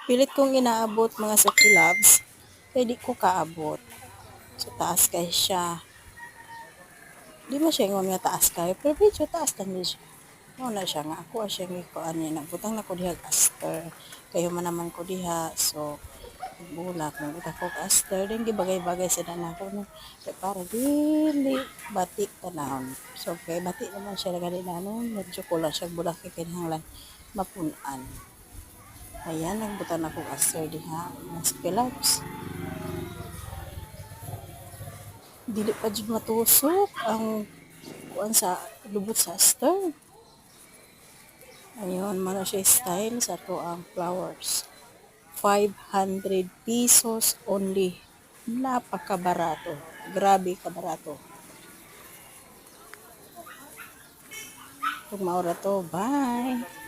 Pilit kong inaabot mga Suki Loves. Kaya di ko kaabot. So taas kay siya. Di ba siya nga nga taas kayo? Pero medyo taas lang din siya. Ano na siya nga. Ako siya nga ko ano yun. Nagbutang na ko diha aster. Kayo man naman ko diha. So, bulak. Nagbutang ko aster. Then gibagay-bagay sila na ako. No? Kaya para dili batik tanahon. So, kaya batik naman siya na ganit na. No? Medyo ko lang siya bulak kay kinahanglan mapunan. Ayan, nagbutan ako aster diha. Mas Loves. Dili pa jud matusok ang kuan sa lubot sa aster. Ayun, mana siya style sa to ang flowers. 500 pesos only. Napakabarato. Grabe kabarato. Kung maura to, bye!